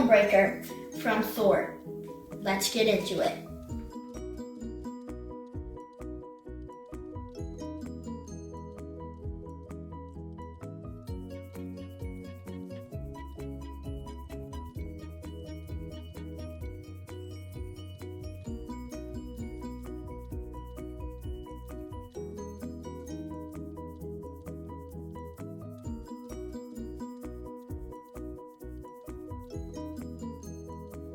breaker from Thor. Let's get into it.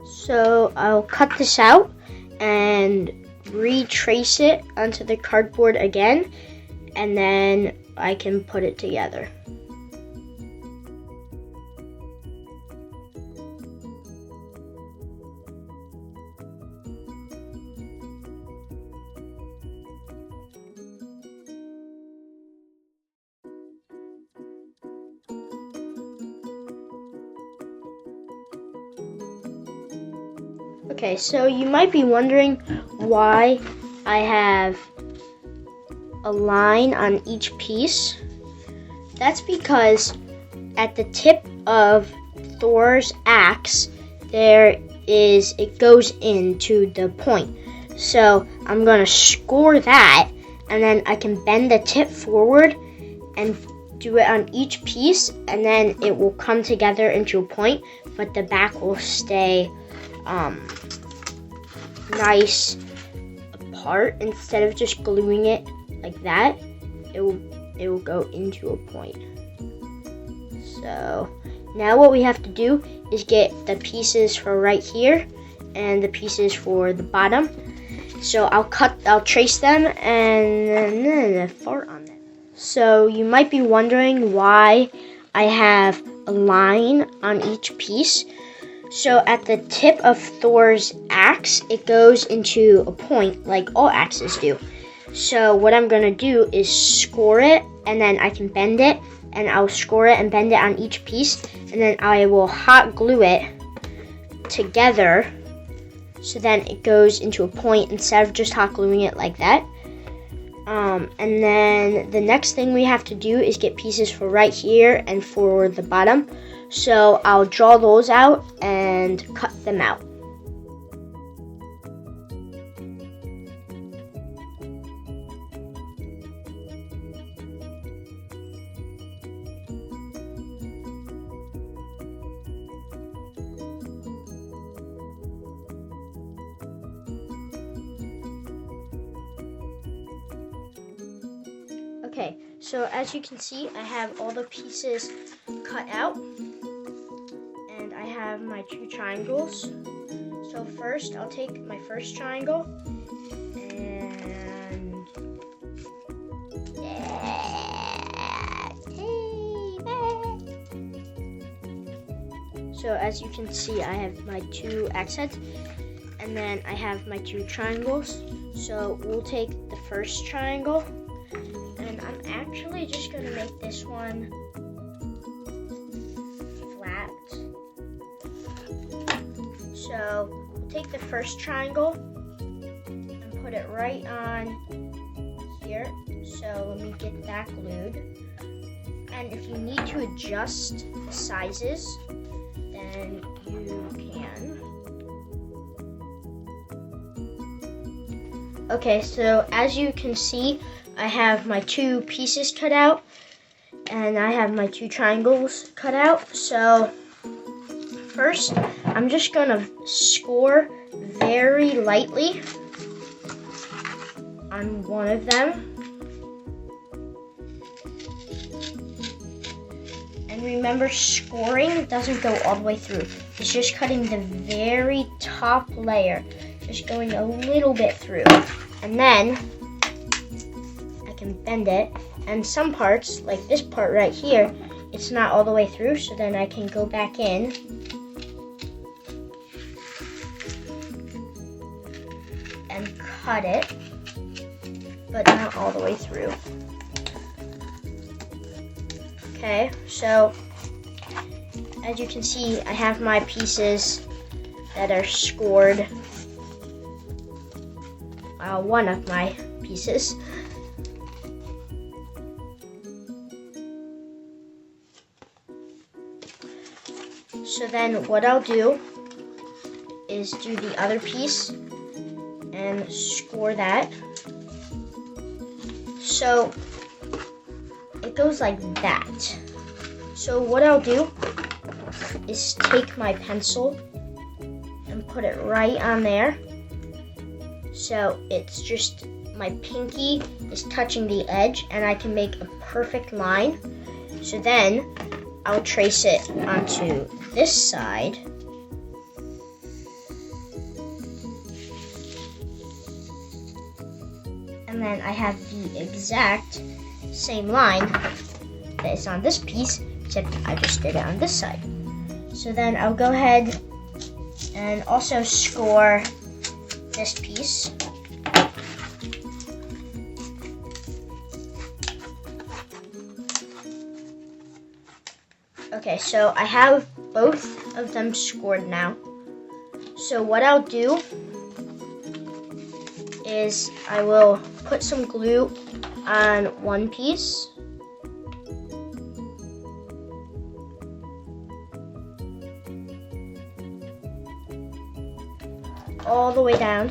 So I'll cut this out and retrace it onto the cardboard again, and then I can put it together. Okay, so you might be wondering why I have a line on each piece. That's because at the tip of Thor's axe, it goes into the point. So I'm gonna score that, and then I can bend the tip forward and do it on each piece, and then it will come together into a point, but the back will stay nice apart. Instead of just gluing it like that, it will go into a point. So now what we have to do is get the pieces for right here and the pieces for the bottom. So I'll trace them and then fart on them. So you might be wondering why I have a line on each piece. So at the tip of Thor's axe, it goes into a point like all axes do. So what I'm gonna do is score it, and then I can bend it, and I'll score it and bend it on each piece, and then I will hot glue it together so then it goes into a point instead of just hot gluing it like that. And then the next thing we have to do is get pieces for right here and for the bottom. So I'll draw those out and cut them out. Okay, so as you can see, I have all the pieces cut out, and I have my two triangles. So first, I'll take my first triangle, and so as you can see, I have my two axe heads, and then I have my two triangles. So we'll take the first triangle, and I'm actually just going to make this one flat. So we'll take the first triangle and put it right on here. So let me get that glued. And if you need to adjust the sizes, then you can. Okay, so as you can see, I have my two pieces cut out, and I have my two triangles cut out. So first, I'm just gonna score very lightly on one of them. And remember, scoring doesn't go all the way through. It's just cutting the very top layer, just going a little bit through. And then bend it, and some parts, like this part right here, it's not all the way through, so then I can go back in and cut it, but not all the way through. Okay, so as you can see, I have my pieces that are scored, one of my pieces. So then what I'll do is do the other piece and score that. So it goes like that. So what I'll do is take my pencil and put it right on there. So it's just my pinky is touching the edge and I can make a perfect line. So then I'll trace it onto this side. And then I have the exact same line that is on this piece, except I just did it on this side. So then I'll go ahead and also score this piece. Okay, so I have both of them scored now. So what I'll do is I will put some glue on one piece. All the way down.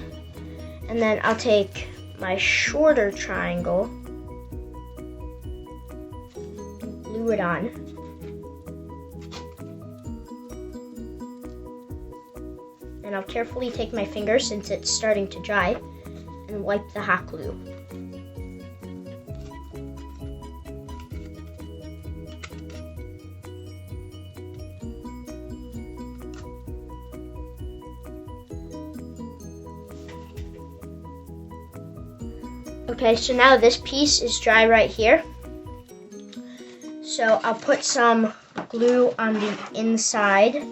And then I'll take my shorter triangle and glue it on. And I'll carefully take my finger, since it's starting to dry, and wipe the hot glue. Okay, so now this piece is dry right here. So I'll put some glue on the inside.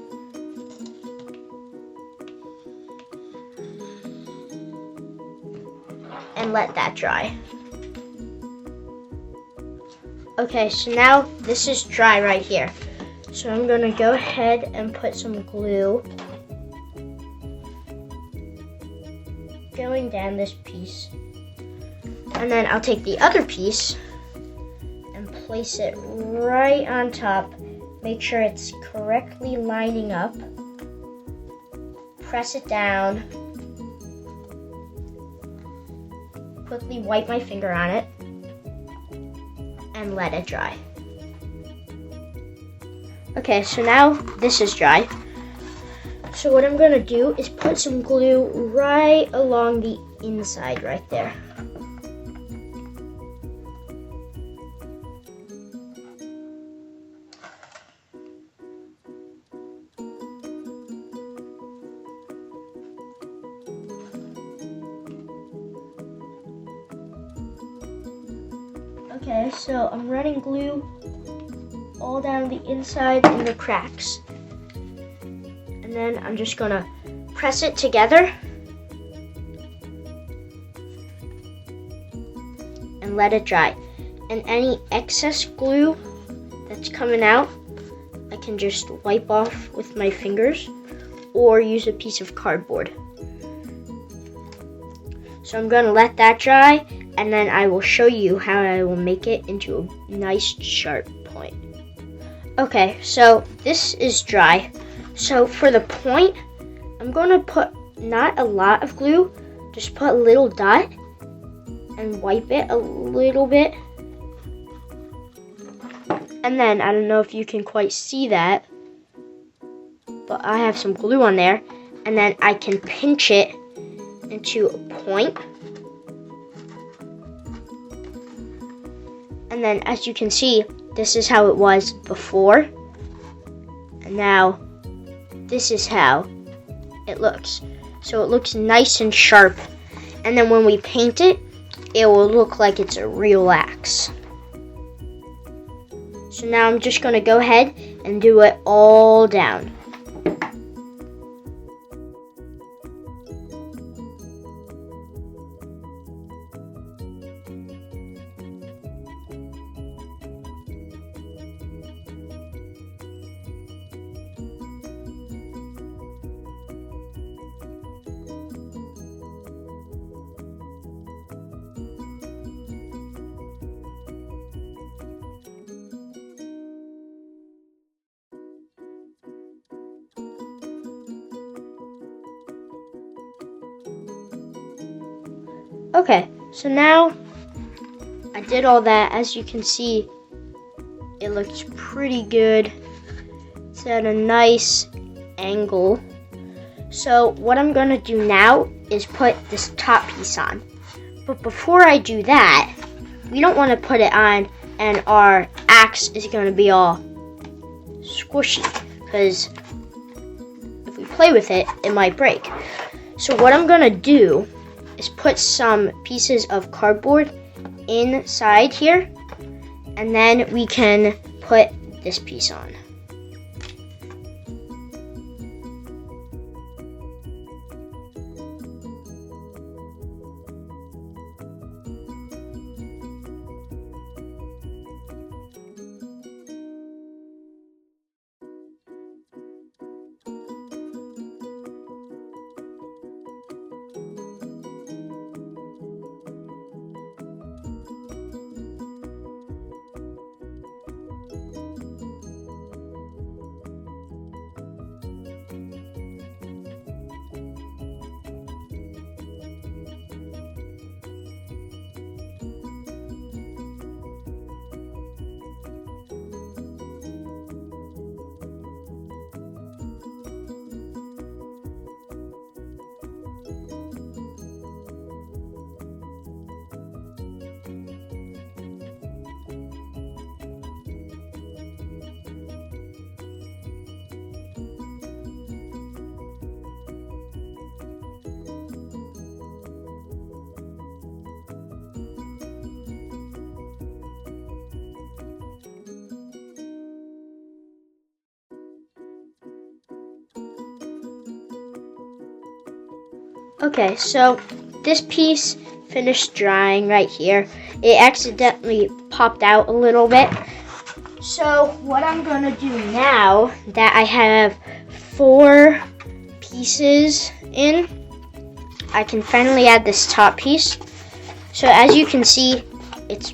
And let that dry. Okay, so now this is dry right here. So I'm gonna go ahead and put some glue going down this piece. And then I'll take the other piece and place it right on top. Make sure it's correctly lining up. Press it down. Quickly wipe my finger on it and let it dry. Okay, so now this is dry. So what I'm gonna do is put some glue right along the inside right there. Okay, so I'm running glue all down the inside in the cracks. And then I'm just gonna press it together and let it dry. And any excess glue that's coming out, I can just wipe off with my fingers or use a piece of cardboard. So I'm gonna let that dry, and then I will show you how I will make it into a nice sharp point. Okay, so this is dry. So for the point, I'm gonna put not a lot of glue, just put a little dot and wipe it a little bit. And then, I don't know if you can quite see that, but I have some glue on there, and then I can pinch it into a point. And then, as you can see, this is how it was before. And now, this is how it looks. So it looks nice and sharp. And then when we paint it, it will look like it's a real axe. So now I'm just going to go ahead and do it all down. Okay, so now I did all that. As you can see, it looks pretty good. It's at a nice angle. So what I'm gonna do now is put this top piece on. But before I do that, we don't want to put it on and our axe is gonna be all squishy, because if we play with it, it might break. So what I'm gonna do is put some pieces of cardboard inside here, and then we can put this piece on. Okay, so this piece finished drying right here. It accidentally popped out a little bit. So what I'm gonna do now that I have 4 pieces in, I can finally add this top piece. So as you can see, it's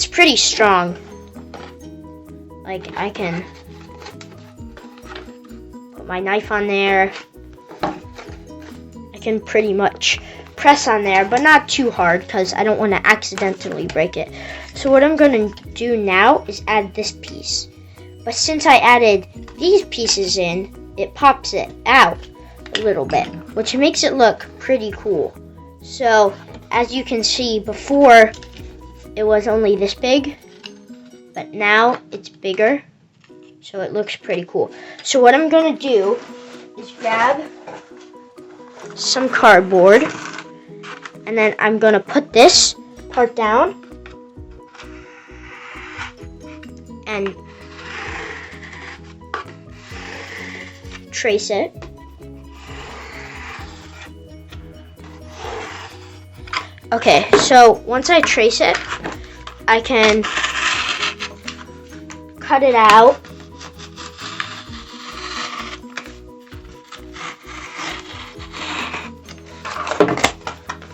pretty strong. Like, I can put my knife on there. I can pretty much press on there, but not too hard because I don't want to accidentally break it. So what I'm going to do now is add this piece. But since I added these pieces in, it pops it out a little bit, which makes it look pretty cool. So as you can see, before it was only this big, but now it's bigger. So it looks pretty cool. So what I'm going to do is grab some cardboard, and then I'm going to put this part down and trace it. Okay, so once I trace it, I can cut it out.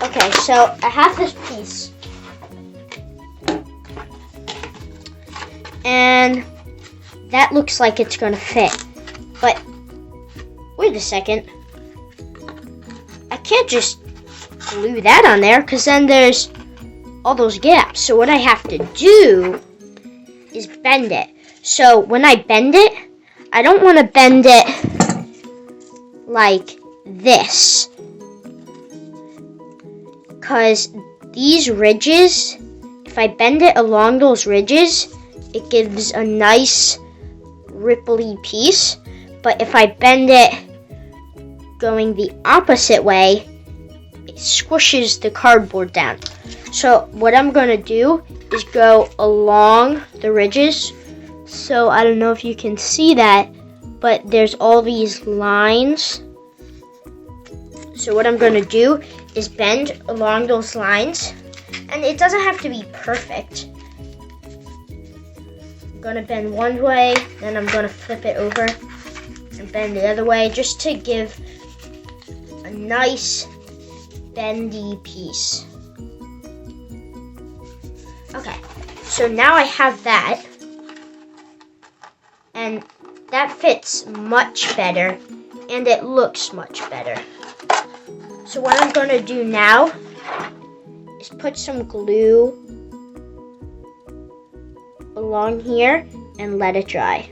Okay, so I have this piece, and that looks like it's gonna fit, but wait a second, I can't just glue that on there because then there's all those gaps. So what I have to do is bend it. So when I bend it, I don't want to bend it like this, because these ridges, if I bend it along those ridges, it gives a nice ripply piece. But if I bend it going the opposite way, it squishes the cardboard down. So what I'm going to do is go along the ridges. So I don't know if you can see that, but there's all these lines. So what I'm going to do is bend along those lines, and it doesn't have to be perfect. I'm going to bend one way, then I'm going to flip it over and bend the other way, just to give a nice bendy piece. Okay, so now I have that, and that fits much better, and it looks much better. So what I'm going to do now is put some glue along here and let it dry.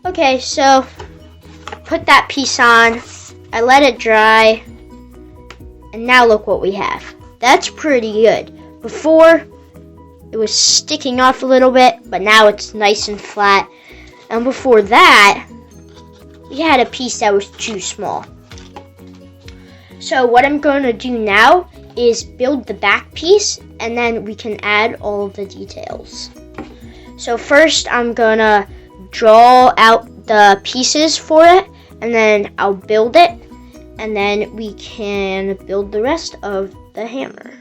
Okay, so I put that piece on, I let it dry, and now look what we have. That's pretty good. Before, it was sticking off a little bit, but now it's nice and flat. And before that, we had a piece that was too small. So what I'm going to do now is build the back piece, and then we can add all of the details. So first I'm going to draw out the pieces for it, and then I'll build it, and then we can build the rest of the hammer.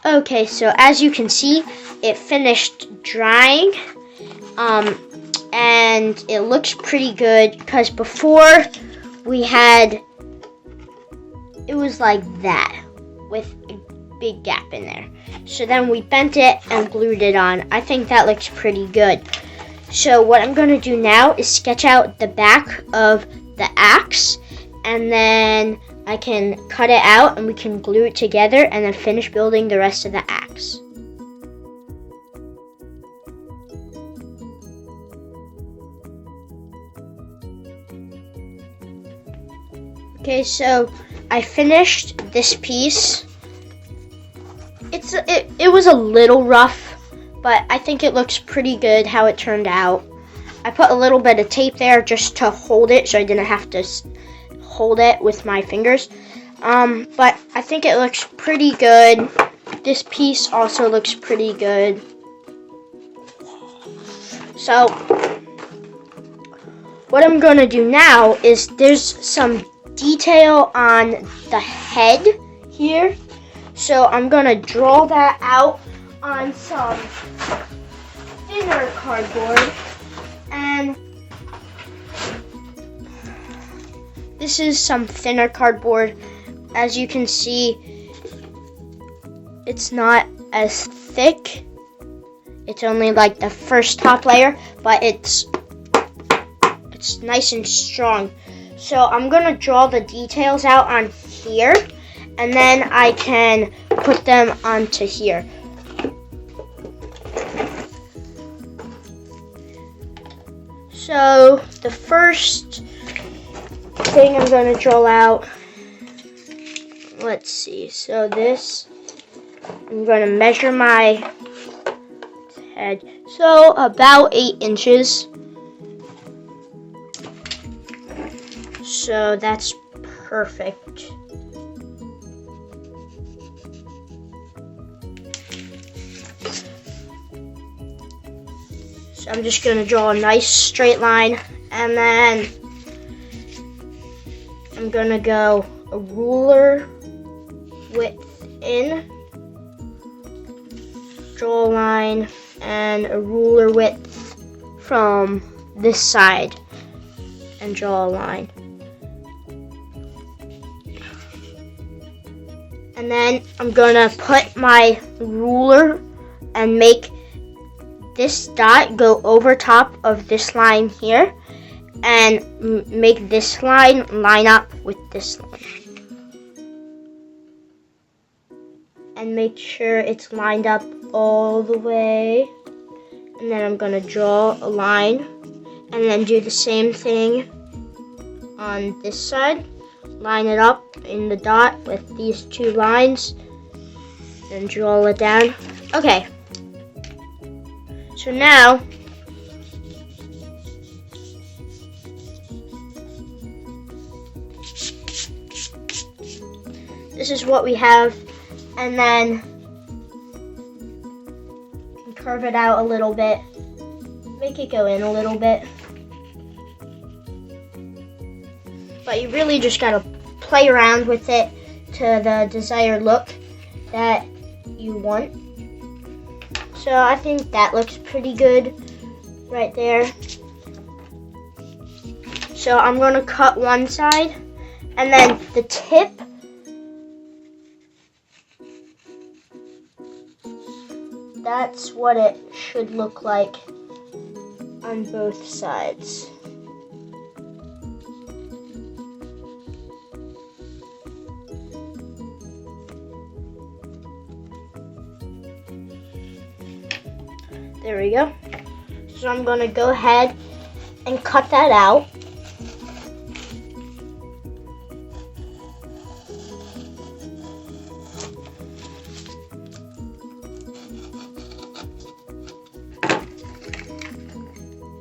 Okay, so as you can see, it finished drying, and it looks pretty good, because before we had, it was like that, with a big gap in there. So then we bent it and glued it on. I think that looks pretty good. So what I'm going to do now is sketch out the back of the axe, and then I can cut it out and we can glue it together and then finish building the rest of the axe. Okay, so I finished this piece. It was a little rough, but I think it looks pretty good how it turned out. I put a little bit of tape there just to hold it so I didn't have to hold it with my fingers. But I think it looks pretty good. This piece also looks pretty good. So what I'm going to do now is there's some detail on the head here. So I'm going to draw that out on some thinner cardboard. And this is some thinner cardboard. As you can see, it's not as thick. It's only like the first top layer, but it's nice and strong. So I'm gonna draw the details out on here, and then I can put them onto here. So the first thing I'm going to draw out, let's see, so this, I'm going to measure my head, so about 8 inches, so that's perfect. So I'm just going to draw a nice straight line, and then I'm going to go a ruler width in, draw a line, and a ruler width from this side, and draw a line. And then I'm going to put my ruler and make this dot go over top of this line here, and make this line line up with this line. And make sure it's lined up all the way. And then I'm going to draw a line, and then do the same thing on this side. Line it up in the dot with these two lines, and draw it down. Okay. So now, this is what we have, and then you can curve it out a little bit, make it go in a little bit. But you really just gotta play around with it to the desired look that you want. So I think that looks pretty good right there. So I'm going to cut one side, and then the tip, that's what it should look like. on both sides. There we go. So I'm going to go ahead and cut that out.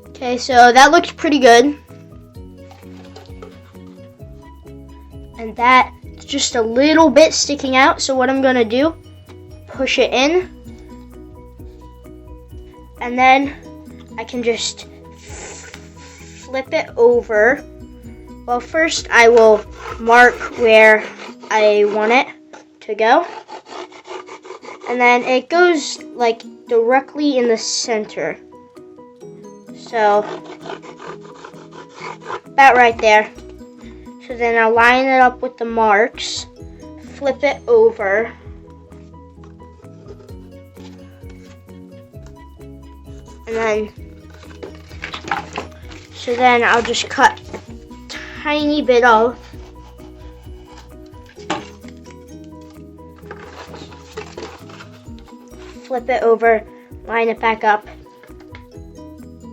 Okay, so that looks pretty good. And that's just a little bit sticking out. So what I'm gonna do, push it in. And then I can just flip it over. Well, first I will mark where I want it to go. And then it goes like directly in the center. So, about right there. So then I'll line it up with the marks, flip it over, and then, so then I'll just cut a tiny bit off. Flip it over, line it back up.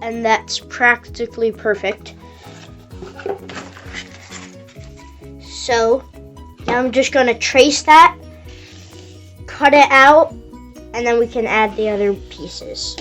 And that's practically perfect. So now I'm just going to trace that, cut it out, and then we can add the other pieces.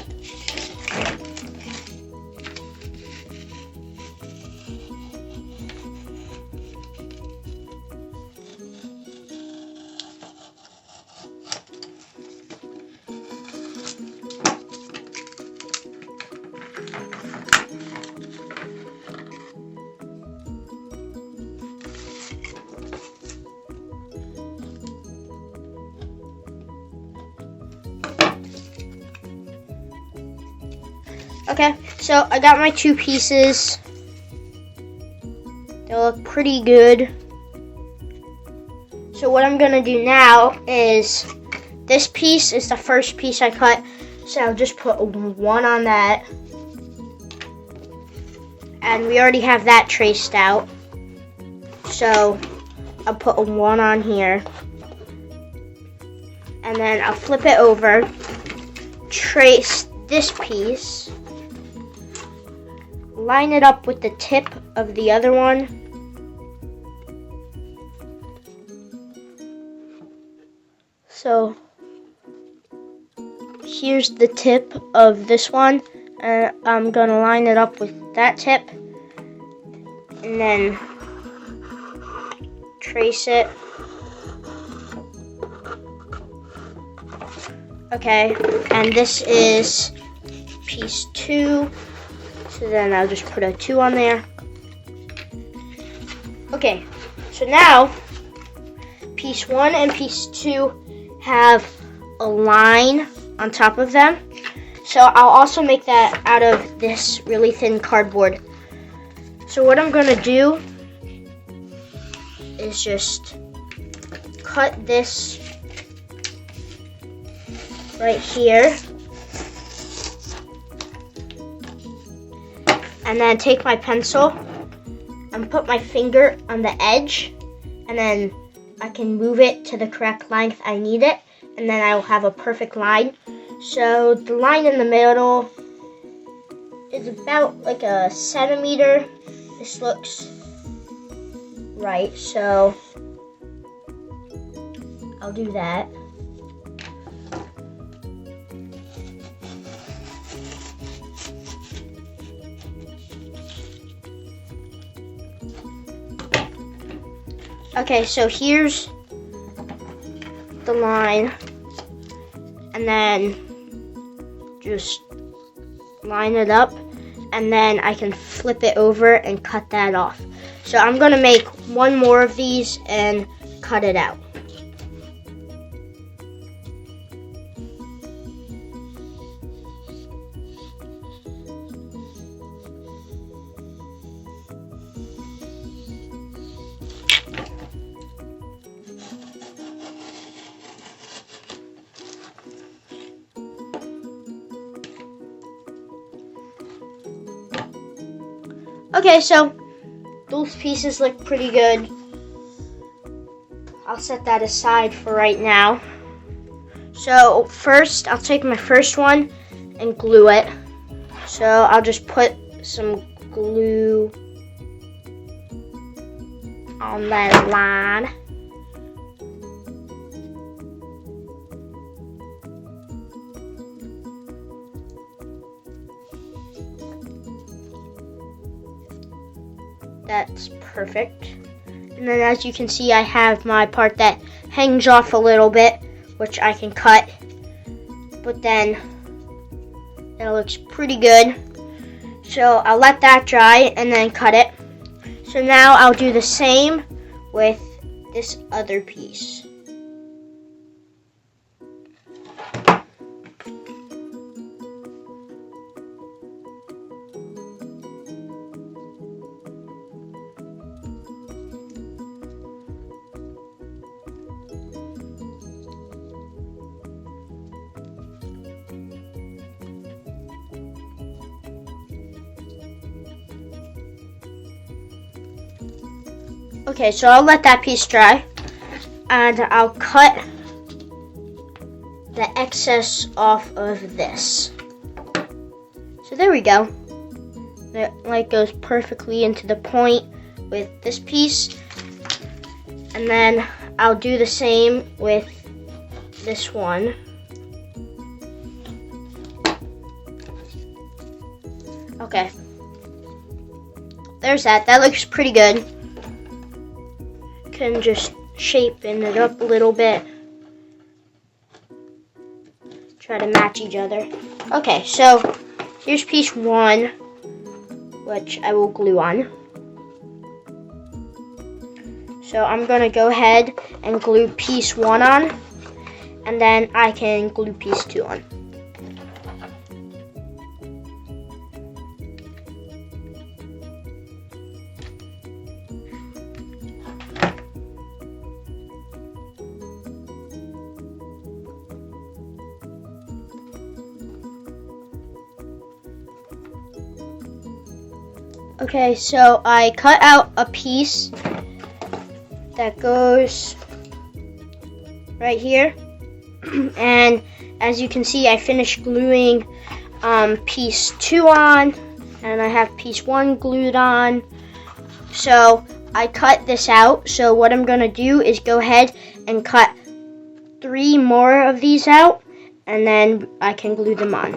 Okay, so I got my two pieces. They look pretty good. So what I'm gonna do now is, this piece is the first piece I cut, so I'll just put one on that. And we already have that traced out. So I'll put one on here. And then I'll flip it over, trace this piece, line it up with the tip of the other one. So here's the tip of this one. I'm gonna line it up with that tip and then trace it. Okay, and this is piece 2. So then I'll just put a 2 on there. Okay, so now piece 1 and piece 2 have a line on top of them. So I'll also make that out of this really thin cardboard. So what I'm gonna do is just cut this right here. And then take my pencil and put my finger on the edge, and then I can move it to the correct length I need it, and then I will have a perfect line. So the line in the middle is about like a centimeter. This looks right, so I'll do that. Okay, so here's the line, and then just line it up, and then I can flip it over and cut that off. So I'm gonna make one more of these and cut it out. Okay, so those pieces look pretty good. I'll set that aside for right now. So first, I'll take my first one and glue it. So I'll just put some glue on that line. That's perfect. And then as you can see, I have my part that hangs off a little bit, which I can cut. But then it looks pretty good. So I'll let that dry and then cut it. So now I'll do the same with this other piece. Okay, so I'll let that piece dry, and I'll cut the excess off of this. So there we go. It like goes perfectly into the point with this piece, and then I'll do the same with this one. Okay, there's that. That looks pretty good. Can just shapen it up a little bit. Try to match each other. Okay, so here's piece one, which I will glue on. So I'm gonna go ahead and glue piece one on, and then I can glue piece two on. Okay, so I cut out a piece that goes right here, and as you can see, I finished gluing piece two on, and I have piece one glued on. So I cut this out. So what I'm gonna do is go ahead and cut 3 more of these out, and then I can glue them on.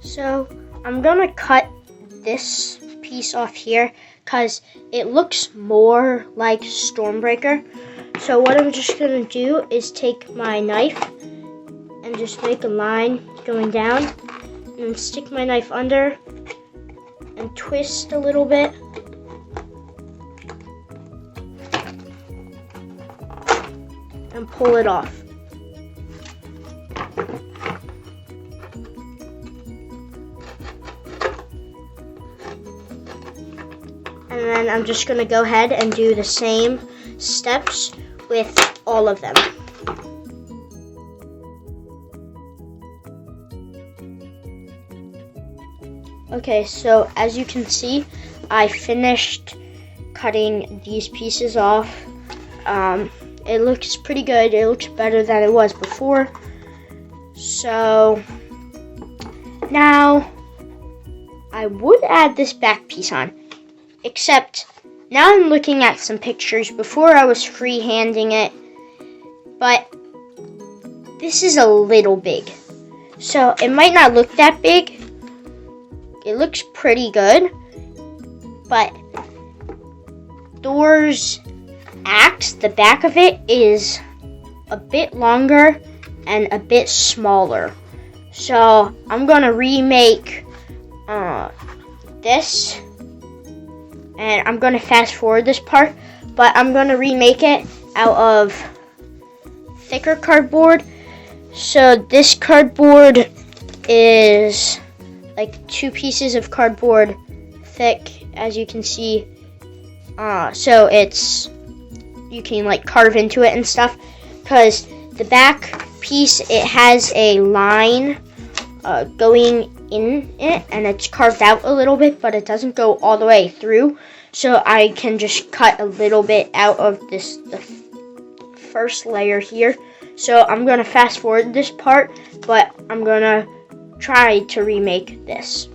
So I'm gonna cut this piece off here because it looks more like Stormbreaker. So what I'm just gonna do is take my knife and just make a line going down, and then stick my knife under and twist a little bit. And pull it off. And then I'm just gonna go ahead and do the same steps with all of them. Okay, so as you can see, I finished cutting these pieces off. It looks pretty good. It looks better than it was before. So now I would add this back piece on. Except now I'm looking at some pictures. Before I was freehanding it, but this is a little big. So it might not look that big. It looks pretty good. But Thor's axe, the back of it, is a bit longer and a bit smaller. So I'm going to remake this. And I'm going to fast forward this part. But I'm going to remake it out of thicker cardboard. So this cardboard is like 2 pieces of cardboard thick, as you can see. So you can like carve into it and stuff. Because the back piece, it has a line going in it, and it's carved out a little bit, but it doesn't go all the way through. So I can just cut a little bit out of the first layer here. So I'm going to fast forward this part, but I'm going to try to remake this.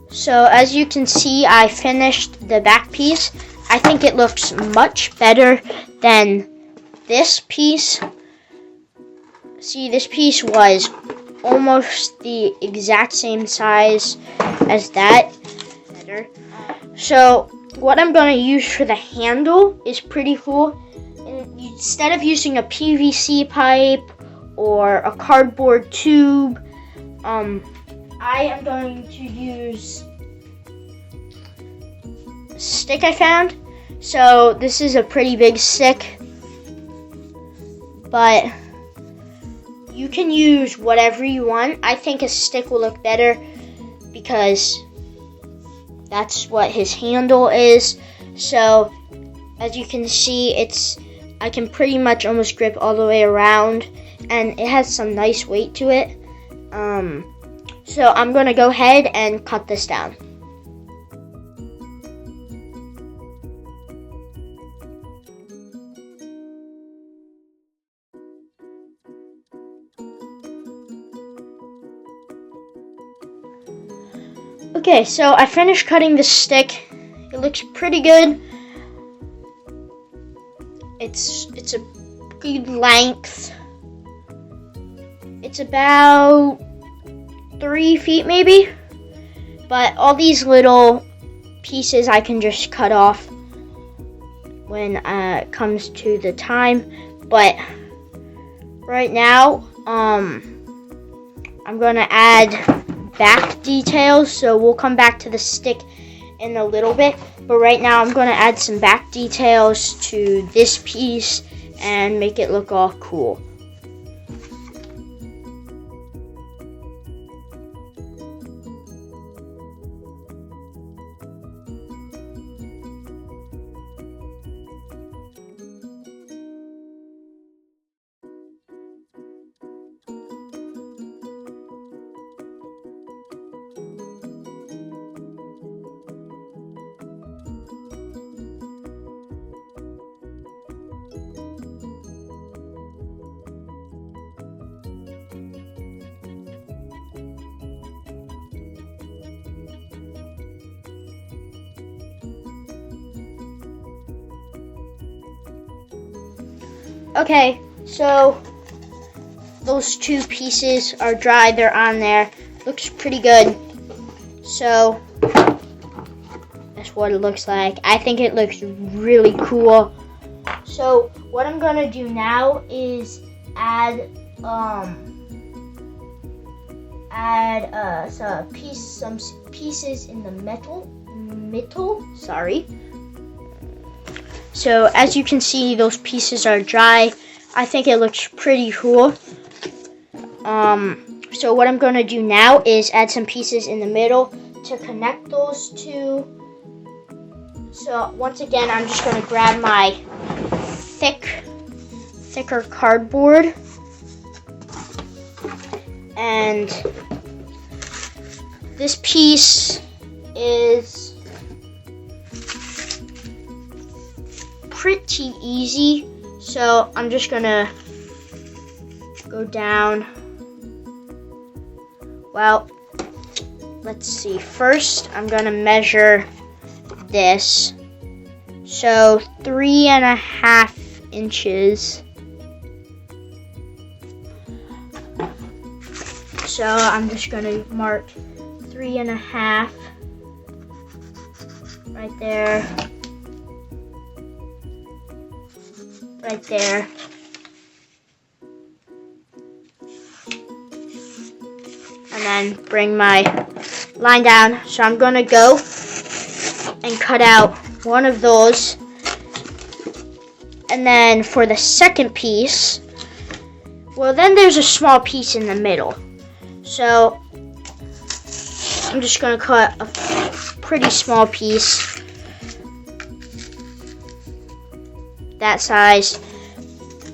So as you can see, I finished the back piece. I think it looks much better than this piece. See, this piece was almost the exact same size as that. So what I'm going to use for the handle is pretty cool. Instead of using a PVC pipe or a cardboard tube, I am going to use a stick I found. So this is a pretty big stick, but you can use whatever you want. I think a stick will look better because that's what his handle is. So as you can see, I can pretty much almost grip all the way around, and it has some nice weight to it. So I'm going to go ahead and cut this down. Okay, so I finished cutting the stick. It looks pretty good. It's a good length. It's about 3 feet maybe. But all these little pieces I can just cut off when it comes to the time. But right now, I'm gonna add back details, so we'll come back to the stick in a little bit, but right now I'm going to add some back details to this piece and make it look all cool. Okay, so those 2 pieces are dry, they're on there. Looks pretty good. So that's what it looks like. I think it looks really cool. So what I'm gonna do now is add some pieces in the middle. Sorry. So as you can see, those pieces are dry. I think it looks pretty cool. So what I'm gonna do now is add some pieces in the middle to connect those 2. So once again, I'm just gonna grab my thicker cardboard, and this piece is pretty easy, so I'm just gonna go down. Well, let's see. First, I'm gonna measure this. So 3.5 inches. So I'm just gonna mark 3.5 right there. Right there. And then bring my line down. So I'm gonna go and cut out one of those. And then for the second piece, well, then there's a small piece in the middle. So I'm just gonna cut a pretty small piece. That size.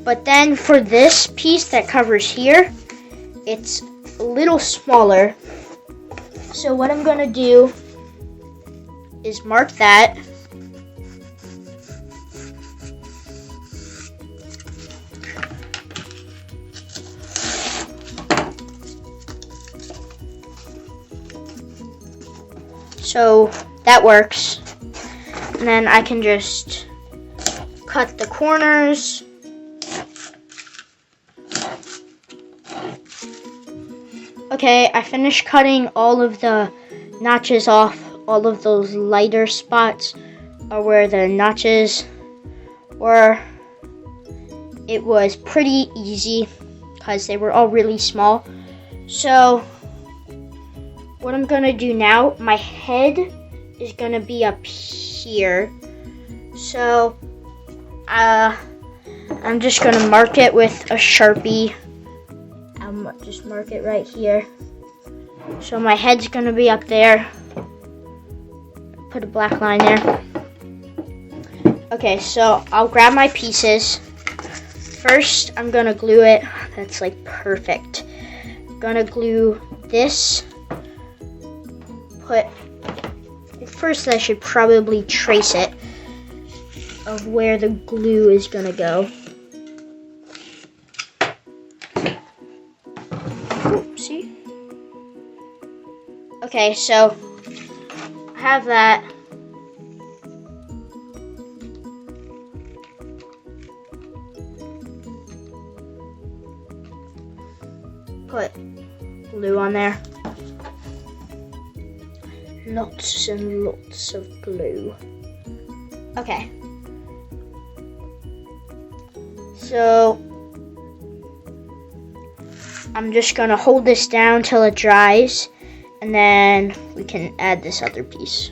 But then for this piece that covers here, it's a little smaller. So what I'm gonna do is mark that. So that works. And then I can just cut the corners. Okay, I finished cutting all of the notches off. All of those lighter spots are where the notches were. It was pretty easy because they were all really small. So what I'm gonna do now, my head is gonna be up here. So I'm just gonna mark it with a Sharpie. I'll just mark it right here. So my head's gonna be up there. Put a black line there. Okay, so I'll grab my pieces. First, I'm gonna glue it. That's like perfect. Gonna glue this. First I should probably trace it of where the glue is gonna go. Oopsie. Okay, so have that. Put glue on there. Lots and lots of glue. Okay. So I'm just gonna hold this down till it dries, and then we can add this other piece.